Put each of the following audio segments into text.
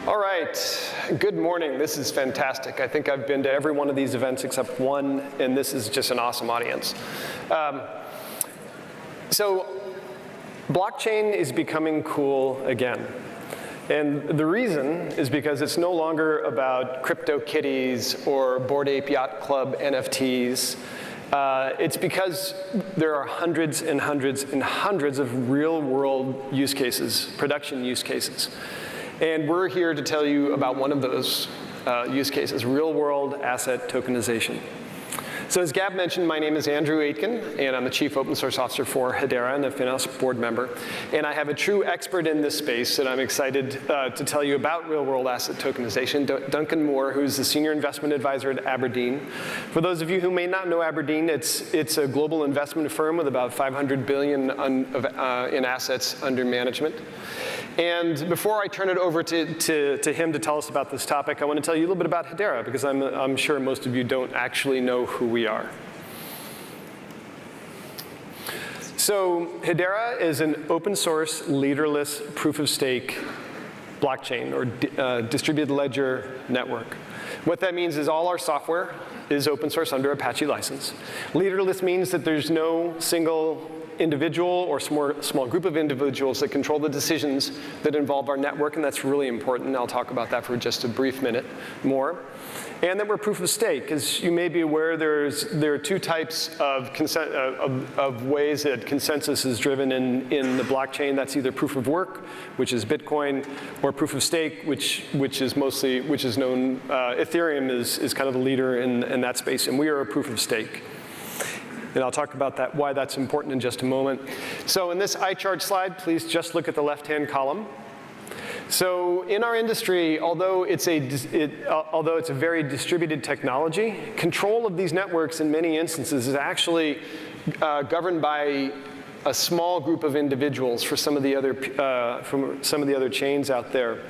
All right, good morning. This is fantastic. I think I've been to every one of these events except one, and this is just an awesome audience. So blockchain is becoming cool again. And the reason is because it's no longer about crypto kitties or Bored Ape Yacht Club NFTs. It's because there are hundreds and hundreds and hundreds of real-world use cases, production use cases. And we're here to tell you about one of those use cases, real-world asset tokenization. So as Gab mentioned, my name is Andrew Aitken, and I'm the Chief Open Source Officer for Hedera and a FINOS board member. And I have a true expert in this space, and I'm excited to tell you about real-world asset tokenization, Duncan Moir, who's the Senior Investment Advisor at abrdn. For those of you who may not know abrdn, it's a global investment firm with about $500 billion in assets under management. And before I turn it over to him to tell us about this topic, I want to tell you a little bit about Hedera, because I'm sure most of you don't actually know who we are. So Hedera is an open source, leaderless, proof-of-stake blockchain, or distributed ledger network. What that means is all our software is open source under Apache license. Leaderless means that there's no single individual or small group of individuals that control the decisions that involve our network, and that's really important. I'll talk about that for just a brief minute more. And that we're proof of stake. As you may be aware, there are two types of ways that consensus is driven in the blockchain. That's either proof of work, which is Bitcoin, or proof of stake, which is known. Ethereum is kind of the leader in that space, and we are a proof of stake. And I'll talk about that, why that's important in just a moment. So in this eye chart slide, please just look at the left-hand column. So in our industry, although it's a very distributed technology, control of these networks in many instances is actually governed by a small group of individuals for some of the other chains out there.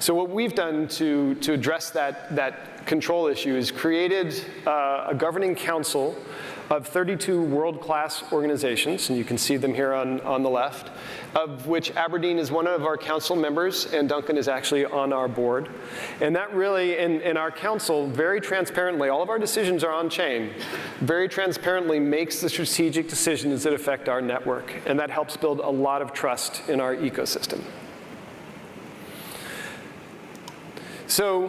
So what we've done to address that control issue is created a governing council of 32 world-class organizations, and you can see them here on the left, of which abrdn is one of our council members, and Duncan is actually on our board. And that really, in our council, very transparently, all of our decisions are on-chain, very transparently makes the strategic decisions that affect our network, and that helps build a lot of trust in our ecosystem. So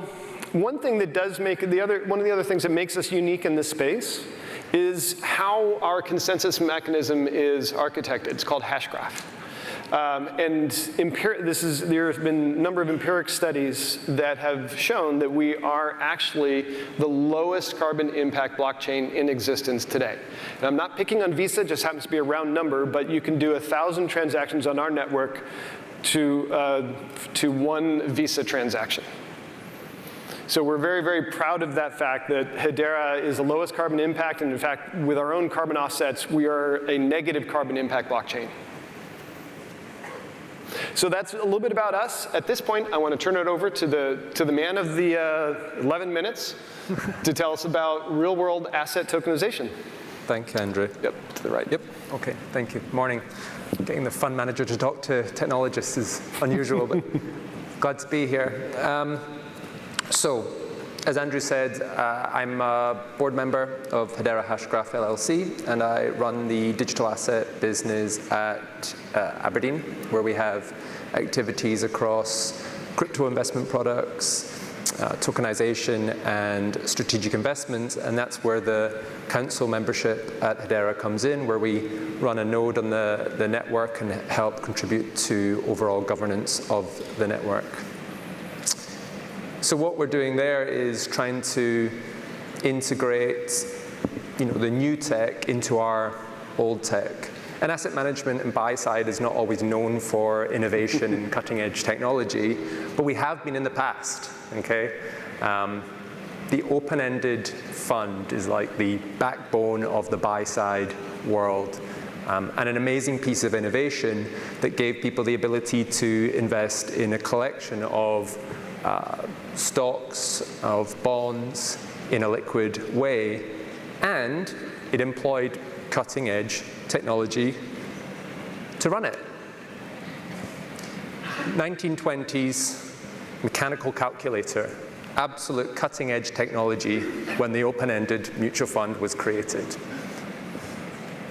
one thing that does make one of the other things that makes us unique in this space is how our consensus mechanism is architected. It's called Hashgraph. There have been a number of empiric studies that have shown that we are actually the lowest carbon impact blockchain in existence today. And I'm not picking on Visa, just happens to be a round number, but you can do 1,000 transactions on our network to one Visa transaction. So we're very, very proud of that fact that Hedera is the lowest carbon impact, and in fact, with our own carbon offsets, we are a negative carbon impact blockchain. So that's a little bit about us. At this point, I want to turn it over to the man of the 11 minutes to tell us about real-world asset tokenization. Thank you, Andrew. Yep, to the right. Yep, okay, thank you. Morning. Getting the fund manager to talk to technologists is unusual, but glad to be here. So, as Andrew said, I'm a board member of Hedera Hashgraph LLC, and I run the digital asset business at abrdn, where we have activities across crypto investment products, tokenization, and strategic investments, and that's where the council membership at Hedera comes in, where we run a node on the network and help contribute to overall governance of the network. So what we're doing there is trying to integrate, the new tech into our old tech. And asset management and buy side is not always known for innovation and cutting edge technology, but we have been in the past, okay? The open-ended fund is like the backbone of the buy side world. And an amazing piece of innovation that gave people the ability to invest in a collection of stocks, of bonds in a liquid way, and it employed cutting-edge technology to run it. 1920s, mechanical calculator, absolute cutting-edge technology when the open-ended mutual fund was created.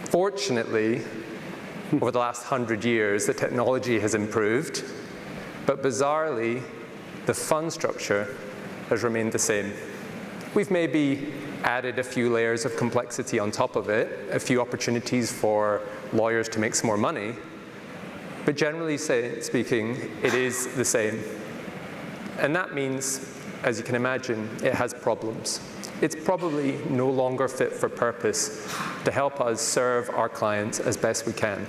Fortunately, over the last 100 years, the technology has improved, but bizarrely, the fund structure has remained the same. We've maybe added a few layers of complexity on top of it, a few opportunities for lawyers to make some more money, but generally speaking, it is the same. And that means, as you can imagine, it has problems. It's probably no longer fit for purpose to help us serve our clients as best we can.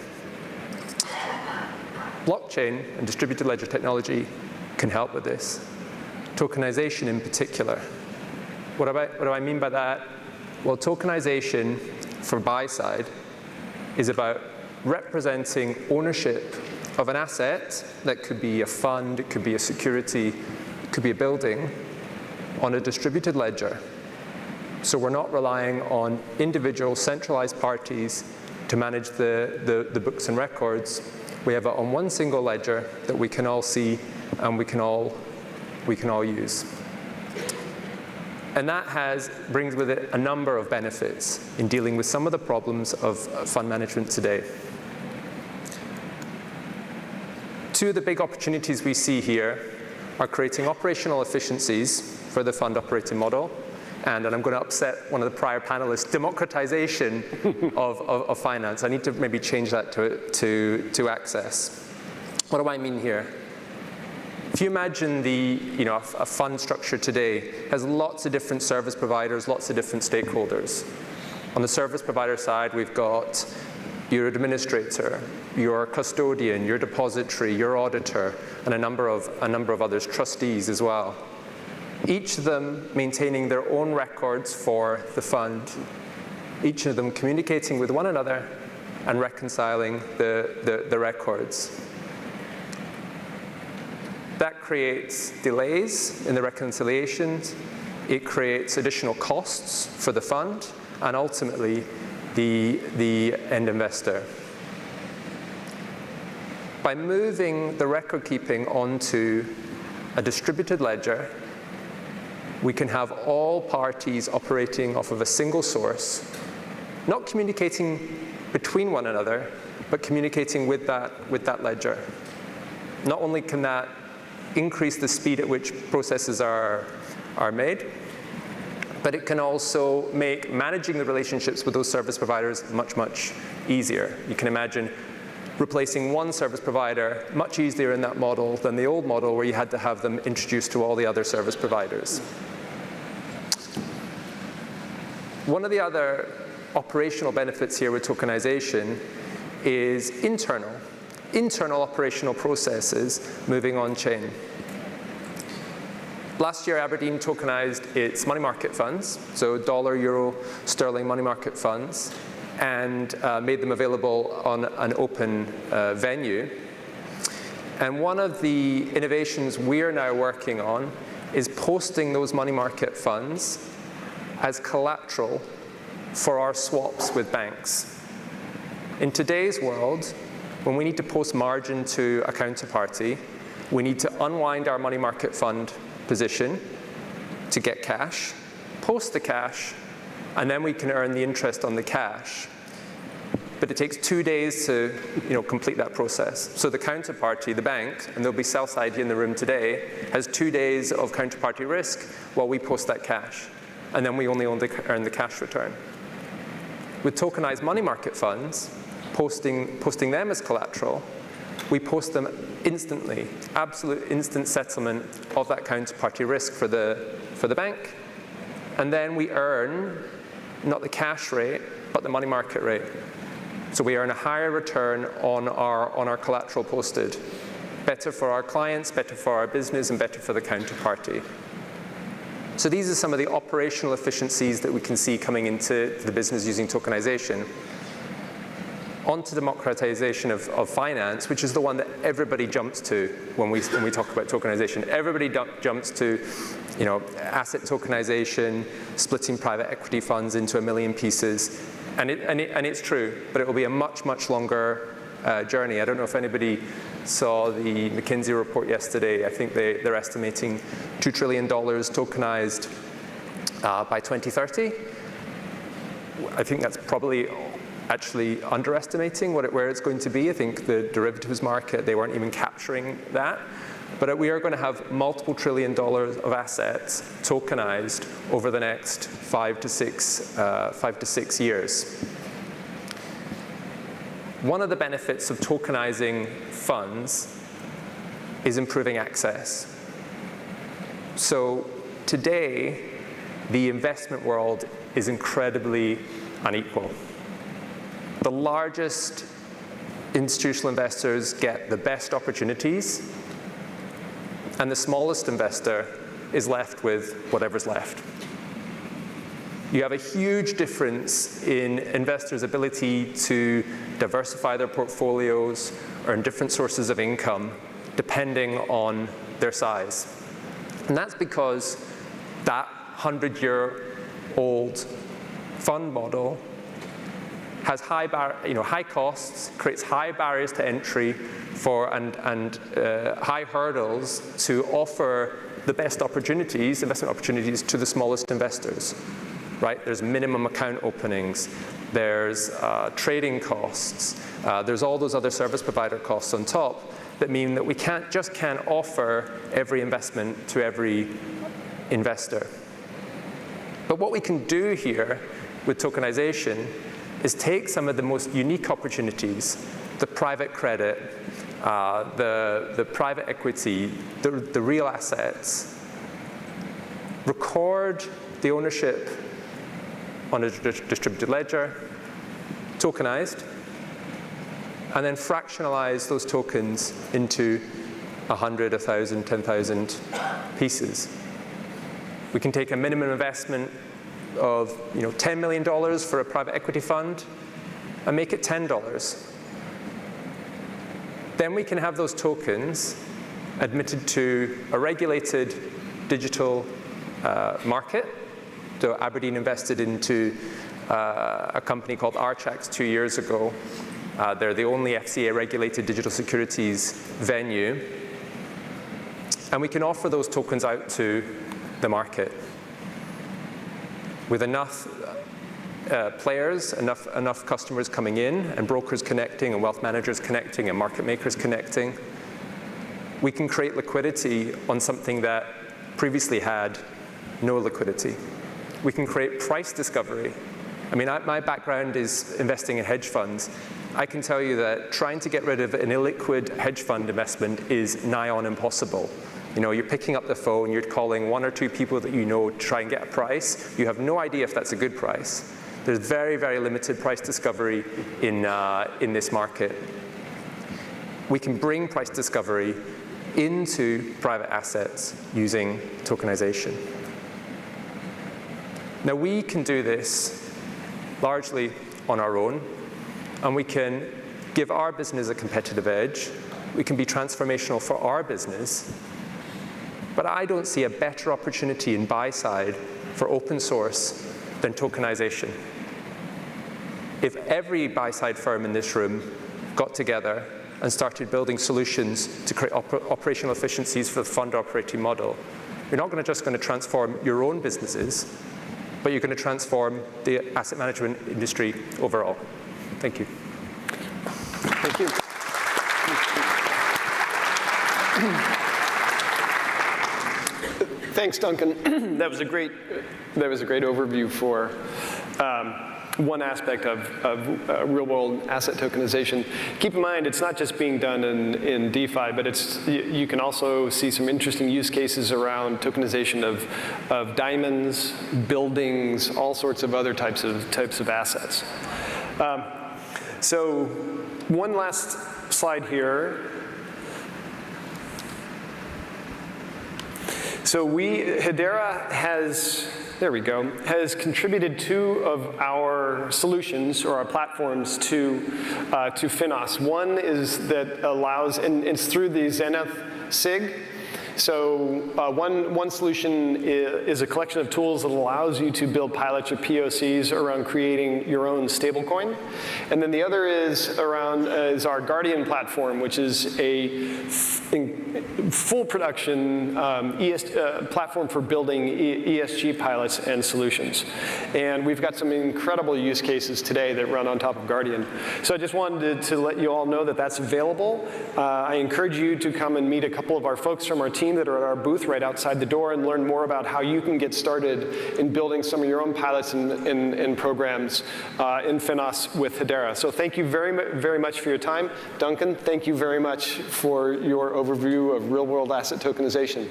Blockchain and distributed ledger technology can help with this. Tokenization in particular. What do I mean by that? Well, tokenization for buy side is about representing ownership of an asset that could be a fund, it could be a security, it could be a building on a distributed ledger. So we're not relying on individual centralized parties to manage the books and records. We have it on one single ledger that we can all see and we can all use. And that brings with it a number of benefits in dealing with some of the problems of fund management today. Two of the big opportunities we see here are creating operational efficiencies for the fund operating model, and I'm going to upset one of the prior panelists, democratization of finance. I need to maybe change that to access. What do I mean here? If you imagine a fund structure today has lots of different service providers, lots of different stakeholders. On the service provider side, we've got your administrator, your custodian, your depository, your auditor, and a number of others, trustees as well. Each of them maintaining their own records for the fund, each of them communicating with one another and reconciling the records. That creates delays in the reconciliations, it creates additional costs for the fund, and ultimately the end investor. By moving the record keeping onto a distributed ledger, we can have all parties operating off of a single source, not communicating between one another, but communicating with that ledger. Not only can that increase the speed at which processes are made, but it can also make managing the relationships with those service providers much, much easier. You can imagine replacing one service provider much easier in that model than the old model where you had to have them introduced to all the other service providers. One of the other operational benefits here with tokenization is internal operational processes moving on-chain. Last year, Aberdeen tokenized its money market funds, so dollar, euro, sterling money market funds, and made them available on an open venue. And one of the innovations we are now working on is posting those money market funds as collateral for our swaps with banks. In today's world, when we need to post margin to a counterparty, we need to unwind our money market fund position to get cash, post the cash, and then we can earn the interest on the cash. But it takes 2 days to complete that process. So the counterparty, the bank, and there'll be sell side here in the room today, has 2 days of counterparty risk while we post that cash. And then we only earn the cash return. With tokenized money market funds, posting them as collateral, we post them instantly, absolute instant settlement of that counterparty risk for the bank. And then we earn not the cash rate, but the money market rate. So we earn a higher return on our collateral posted. Better for our clients, better for our business, and better for the counterparty. So these are some of the operational efficiencies that we can see coming into the business using tokenization. On to democratization of finance, which is the one that everybody jumps to when we talk about tokenization. Everybody jumps to asset tokenization, splitting private equity funds into 1 million pieces. And it's true, but it will be a much, much longer journey. I don't know if anybody saw the McKinsey report yesterday. I think they're estimating $2 trillion tokenized by 2030. I think that's probably actually underestimating where it's going to be. I think the derivatives market, they weren't even capturing that. But we are going to have multiple $1 trillion of assets tokenized over the next 5 to 6 years. One of the benefits of tokenizing funds is improving access. So today, the investment world is incredibly unequal. The largest institutional investors get the best opportunities, and the smallest investor is left with whatever's left. You have a huge difference in investors' ability to diversify their portfolios, earn different sources of income, depending on their size. And that's because that 100-year-old fund model has high costs, creates high barriers to entry and high hurdles to offer the best opportunities, investment opportunities, to the smallest investors. Right? There's minimum account openings, there's trading costs, there's all those other service provider costs on top that mean that we can't offer every investment to every investor. But what we can do here with tokenization is take some of the most unique opportunities, the private credit, the private equity, the real assets, record the ownership on a distributed ledger, tokenized, and then fractionalize those tokens into 100, 1,000, 10,000 pieces. We can take a minimum investment of $10 million for a private equity fund and make it $10. Then we can have those tokens admitted to a regulated digital market. So Aberdeen invested into a company called Archax 2 years ago. They're the only FCA-regulated digital securities venue. And we can offer those tokens out to the market. With enough players, enough customers coming in, and brokers connecting, and wealth managers connecting, and market makers connecting, we can create liquidity on something that previously had no liquidity. We can create price discovery. I mean, my background is investing in hedge funds. I can tell you that trying to get rid of an illiquid hedge fund investment is nigh on impossible. You're picking up the phone, you're calling 1 or 2 people that you know to try and get a price. You have no idea if that's a good price. There's very, very limited price discovery in this market. We can bring price discovery into private assets using tokenization. Now, we can do this largely on our own, and we can give our business a competitive edge. We can be transformational for our business. But I don't see a better opportunity in buy-side for open source than tokenization. If every buy-side firm in this room got together and started building solutions to create operational efficiencies for the fund operating model, you're not just going to transform your own businesses, but you're going to transform the asset management industry overall. Thank you. Thank you. Thanks, Duncan. That was a great overview for one aspect of real-world asset tokenization. Keep in mind, it's not just being done in DeFi, but you can also see some interesting use cases around tokenization of diamonds, buildings, all sorts of other types of assets. So one last slide here. So Hedera has contributed 2 of our solutions or our platforms to FINOS. One is that allows, and it's through the Zenith SIG. So one solution is a collection of tools that allows you to build pilots or POCs around creating your own stablecoin. And then the other is our Guardian platform, which is a full production platform for building ESG pilots and solutions. And we've got some incredible use cases today that run on top of Guardian. So I just wanted to let you all know that that's available. I encourage you to come and meet a couple of our folks from our team that are at our booth right outside the door and learn more about how you can get started in building some of your own pilots and programs in FINOS with Hedera. So thank you very much for your time. Duncan, thank you very much for your overview of real-world asset tokenization.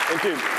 Thank you.